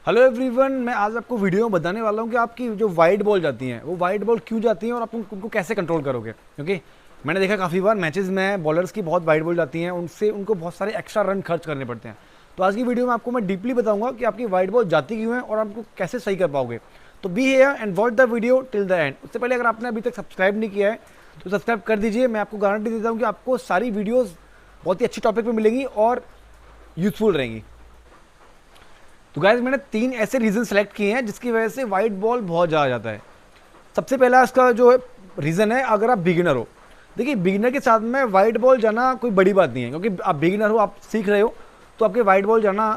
Hello everyone, मैं आज आपको वीडियो में बताने वाला हूँ कि आपकी जो वाइड बॉल जाती हैं वो वाइड बॉल क्यों जाती हैं और आप उनको कैसे कंट्रोल करोगे। क्योंकि मैंने देखा काफ़ी बार मैचेस में बॉलर्स की बहुत वाइड बॉल जाती हैं, उनसे उनको बहुत सारे एक्स्ट्रा रन खर्च करने पड़ते हैं। तो आज की वीडियो में आपको मैं डीपली बताऊंगा कि आपकी वाइड बॉल जाती क्यों है और आपको कैसे सही कर पाओगे। तो be here and watch the video till the end. उससे पहले अगर आपने अभी तक सब्सक्राइब नहीं किया है तो सब्सक्राइब कर दीजिए। मैं आपको गारंटी देता हूँ कि आपको सारी वीडियोज़ बहुत ही अच्छी टॉपिक पर मिलेंगी और यूजफुल रहेंगी। तो गाइस, मैंने 3 ऐसे रीज़न सेलेक्ट किए हैं जिसकी वजह से वाइड बॉल बहुत ज़्यादा जाता है। सबसे पहला इसका जो रीज़न है, अगर आप बिगिनर हो। देखिए, बिगिनर के साथ में वाइड बॉल जाना कोई बड़ी बात नहीं है, क्योंकि आप बिगिनर हो, आप सीख रहे हो, तो आपके वाइड बॉल जाना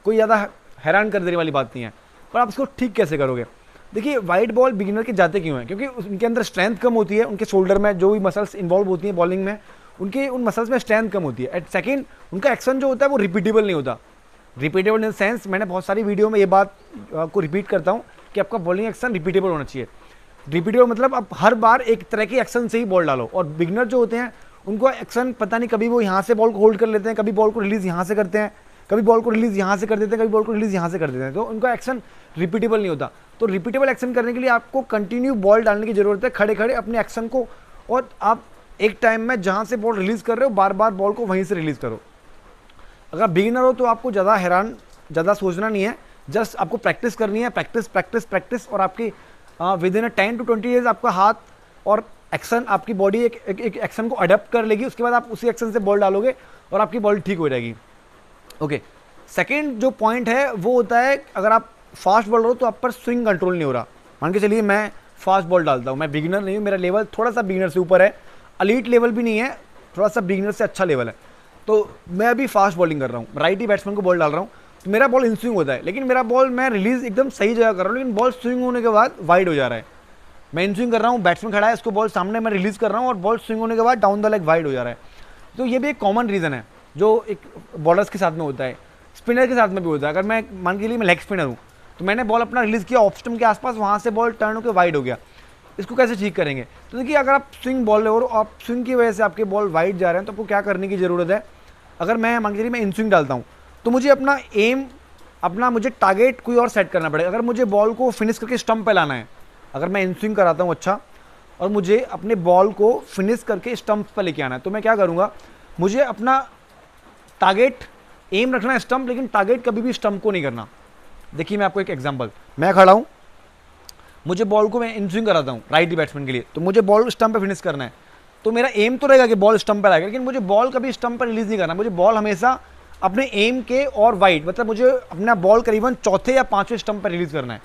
कोई ज़्यादा हैरान कर देने वाली बात नहीं है। पर आप इसको ठीक कैसे करोगे। देखिए, वाइड बॉल बिगिनर के जाते क्यों हैं, क्योंकि उनके अंदर स्ट्रेंथ कम होती है। उनके शोल्डर में जो भी मसल्स इन्वॉल्व होती हैं बॉलिंग में, उनके उन मसल्स में स्ट्रेंथ कम होती है। एट सेकेंड, उनका एक्शन जो होता है वो रिपीटेबल नहीं होता। रिपीटेबल इन सेंस, मैंने बहुत सारी वीडियो में ये बात को रिपीट करता हूँ कि आपका बॉलिंग एक्शन रिपीटेबल होना चाहिए। रिपीटेबल मतलब आप हर बार एक तरह के एक्शन से ही बॉल डालो। और बिगनर जो होते हैं उनको एक्शन पता नहीं, कभी वो यहाँ से बॉल को होल्ड कर लेते हैं, कभी बॉल को रिलीज़ यहाँ से करते हैं, कभी बॉल को रिलीज़ यहाँ से कर देते हैं, कभी बॉल को रिलीज़ यहाँ से कर देते हैं। तो उनका एक्शन रिपीटेबल नहीं होता। तो रिपीटेबल एक्शन करने के लिए आपको कंटिन्यू बॉल डालने की ज़रूरत है, खड़े खड़े अपने एक्शन को। और आप एक टाइम में जहाँ से बॉल रिलीज़ कर रहे हो बार बार बॉल को वहीं से रिलीज़ करो। अगर बिगिनर हो तो आपको ज़्यादा सोचना नहीं है, जस्ट आपको प्रैक्टिस करनी है, प्रैक्टिस प्रैक्टिस प्रैक्टिस। और आपकी विद इन 10 to 20 डेज आपका हाथ और एक्शन, आपकी बॉडी एक एक्शन को अडेप्ट कर लेगी। उसके बाद आप उसी एक्शन से बॉल डालोगे और आपकी बॉल ठीक हो जाएगी। ओके, सेकेंड जो पॉइंट है वो होता है, अगर आप फास्ट बॉलर हो तो आप पर स्विंग कंट्रोल नहीं हो रहा। मान के चलिए मैं फास्ट बॉल डालता हूँ, मैं बिगिनर नहीं हूँ, मेरा लेवल थोड़ा सा बिगिनर से ऊपर है, एलीट लेवल भी नहीं है, थोड़ा सा बिगिनर से अच्छा लेवल है। तो मैं अभी फास्ट बॉलिंग कर रहा हूँ, राइटी बैट्समैन को बॉल डाल रहा हूँ, तो मेरा बॉल इन स्विंग होता है, लेकिन मेरा बॉल मैं रिलीज़ एकदम सही जगह कर रहा हूँ, लेकिन बॉल स्विंग होने के बाद वाइड हो जा रहा है। मैं इन स्विंग कर रहा हूँ, बैट्समैन खड़ा है, इसको बॉल सामने मैं रिलीज़ कर रहा हूँ और बॉल स्विंग होने के बाद डाउन द लेग वाइड हो जा रहा है। तो ये भी एक कॉमन रीज़न है जो एक बॉलर्स के साथ में होता है, स्पिनर के साथ में भी होता है। अगर मैं मान के लिए मैं लेग स्पिनर हूँ तो मैंने बॉल अपना रिलीज़ किया ऑफ स्टंप के आसपास, वहाँ से बॉल टर्न होकर वाइड हो गया। इसको कैसे ठीक करेंगे। तो देखिए, अगर आप स्विंग बॉल और आप स्विंग की वजह से आपके बॉल वाइड जा रहे हैं तो आपको क्या करने की ज़रूरत है। अगर मैं मान के चलिए मैं इन स्विंग डालता हूँ तो मुझे अपना एम, मुझे टारगेट कोई और सेट करना पड़ेगा। अगर मुझे बॉल को फिनिश करके स्टंप पे लाना है, अगर मैं इन स्विंग कराता हूँ अच्छा, और मुझे अपने बॉल को फिनिश करके स्टंप पे लेके आना है, तो मैं क्या करूँगा, मुझे अपना टारगेट एम रखना है स्टंप, लेकिन टारगेट कभी भी स्टंप को नहीं करना। देखिए, मैं आपको एक एग्जाम्पल, मैं खड़ा हूँ, मुझे बॉल को मैं इन स्विंग कराता हूँ राइटी बैट्समैन के लिए, तो मुझे बॉल स्टंप पे फिनिश करना है। तो मेरा एम तो रहेगा कि बॉल स्टंप पर आएगा, लेकिन मुझे बॉल कभी स्टंप पर रिलीज़ नहीं करना। मुझे बॉल हमेशा अपने एम के और वाइड, मतलब मुझे अपना बॉल करीबन चौथे या पांचवें स्टंप पर रिलीज़ करना है।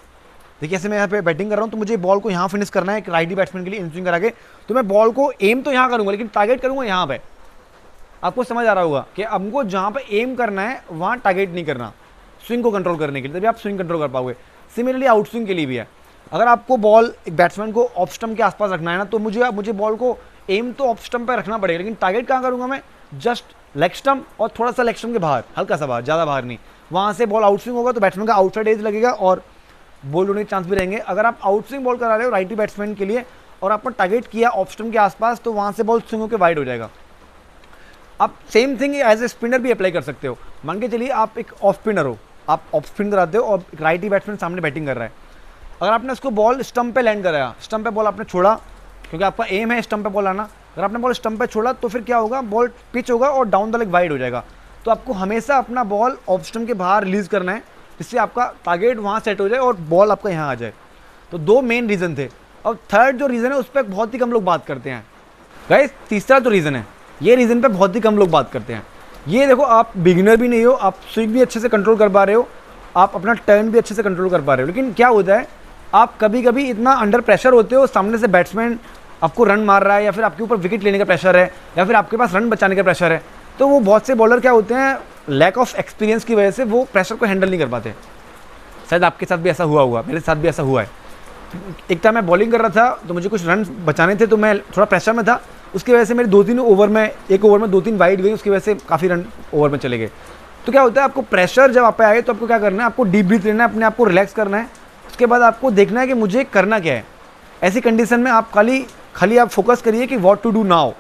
देखिए, ऐसे मैं यहाँ पे बैटिंग कर रहा हूँ तो मुझे बॉल को यहाँ फिनिश करना है एक राइटी बैट्समैन के लिए इन स्विंग करा के। तो मैं बॉल को एम तो यहाँ करूँगा, लेकिन टारगेट करूँगा यहाँ पे। आपको समझ आ रहा होगा कि हमको जहाँ पे एम करना है वहाँ टारगेट नहीं करना, स्विंग को कंट्रोल करने के लिए, तभी आप स्विंग कंट्रोल कर पाओगे। सिमिलरली आउट स्विंग के लिए भी है। अगर आपको बॉल एक बैट्समैन को ऑफ स्टंप के आसपास रखना है ना, तो मुझे बॉल को एम तो ऑफ स्टंप पे रखना पड़ेगा, लेकिन टारगेट कहाँ करूँगा मैं, जस्ट लेग स्टंप और थोड़ा सा लेग स्टंप के बाहर, हल्का सा बाहर, ज़्यादा बाहर नहीं। वहाँ से बॉल आउट स्विंग होगा तो बैट्समैन का आउटसाइड एज लगेगा और बॉल होने के चांस भी रहेंगे। अगर आप आउट स्विंग बॉल करा रहे हो राइटी बैट्समैन के लिए और आपने टारगेट किया ऑफ स्टंप के आसपास, तो वहाँ से बॉल स्विंग होकर वाइड हो जाएगा। आप same thing as a spinner भी अप्लाई कर सकते हो। मान के चलिए आप एक ऑफ स्पिनर हो, आप ऑफ स्पिन कराते हो और एक राइटी बैट्समैन सामने बैटिंग कर रहा है। अगर आपने उसको बॉल स्टंप पे लैंड कराया, स्टंप पे बॉल आपने छोड़ा, क्योंकि आपका एम है स्टंप पे बॉल आना, अगर आपने बॉल स्टंप पे छोड़ा तो फिर क्या होगा, बॉल पिच होगा और डाउन द लेग वाइड हो जाएगा। तो आपको हमेशा अपना बॉल ऑफ स्टंप के बाहर रिलीज़ करना है, जिससे आपका टारगेट वहाँ सेट हो जाए और बॉल आपका यहाँ आ जाए। तो 2 मेन रीज़न थे। और थर्ड जो रीज़न है उस पर बहुत ही कम लोग बात करते हैं। गाइस, तीसरा जो रीज़न है, ये रीज़न पे बहुत ही कम लोग बात करते हैं। ये देखो, आप बिगिनर भी नहीं हो, आप स्विंग भी अच्छे से कंट्रोल कर पा रहे हो, आप अपना टर्न भी अच्छे से कंट्रोल कर पा रहे हो, लेकिन क्या होता है, आप कभी कभी इतना अंडर प्रेशर होते हो, सामने से बैट्समैन आपको रन मार रहा है, या फिर आपके ऊपर विकेट लेने का प्रेशर है, या फिर आपके पास रन बचाने का प्रेशर है, तो वो बहुत से बॉलर क्या होते हैं, लैक ऑफ एक्सपीरियंस की वजह से वो प्रेशर को हैंडल नहीं कर पाते। शायद आपके साथ भी ऐसा हुआ होगा, मेरे साथ भी ऐसा हुआ है। एक टाइम मैं बॉलिंग कर रहा था तो मुझे कुछ रन बचाने थे, तो मैं थोड़ा प्रेशर में था, उसकी वजह से मेरे 2-3 ओवर में, एक ओवर में 2-3 वाइड गई, उसकी वजह से काफ़ी रन ओवर में चले गए। तो क्या होता है, आपको प्रेशर जब आप पे आए तो आपको क्या करना है, आपको डीप ब्रीथ लेना है, अपने आप को रिलैक्स करना है। उसके बाद आपको देखना है कि मुझे करना क्या है। ऐसी कंडीशन में आप खाली आप फोकस करिए कि व्हाट टू डू नाउ।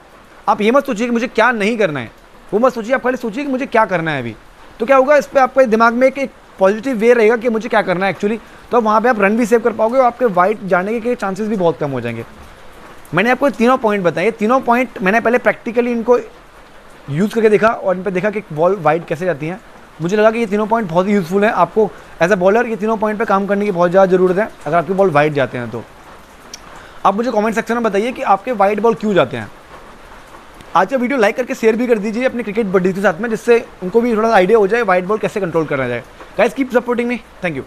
आप ये मत सोचिए कि मुझे क्या नहीं करना है, वो मत सोचिए, आप खाली सोचिए कि मुझे क्या करना है अभी। तो क्या होगा, इस पर आपके दिमाग में एक पॉजिटिव वे रहेगा कि मुझे क्या करना है एक्चुअली, तो वहाँ पे आप रन भी सेव कर पाओगे और आपके वाइड जाने के चांसेस भी बहुत कम हो जाएंगे। मैंने आपको तीनों पॉइंट बताए, ये तीनों पॉइंट मैंने पहले प्रैक्टिकली इनको यूज़ करके देखा और इन पर देखा कि बॉल वाइड कैसे जाती हैं। मुझे लगा कि ये तीनों पॉइंट बहुत ही यूज़फुल हैं। आपको एज अ बॉलर ये तीनों पॉइंट पे काम करने की बहुत ज़्यादा ज़रूरत है अगर आपके बॉल वाइड जाते हैं। तो आप मुझे कमेंट सेक्शन में बताइए कि आपके वाइड बॉल क्यों जाते हैं। आज का वीडियो लाइक करके शेयर भी कर दीजिए अपने क्रिकेट बड्डीज के साथ में, जिससे उनको भी थोड़ा आइडिया हो जाए वाइड बॉल कैसे कंट्रोल करना जाए। Guys keep supporting me, thank you.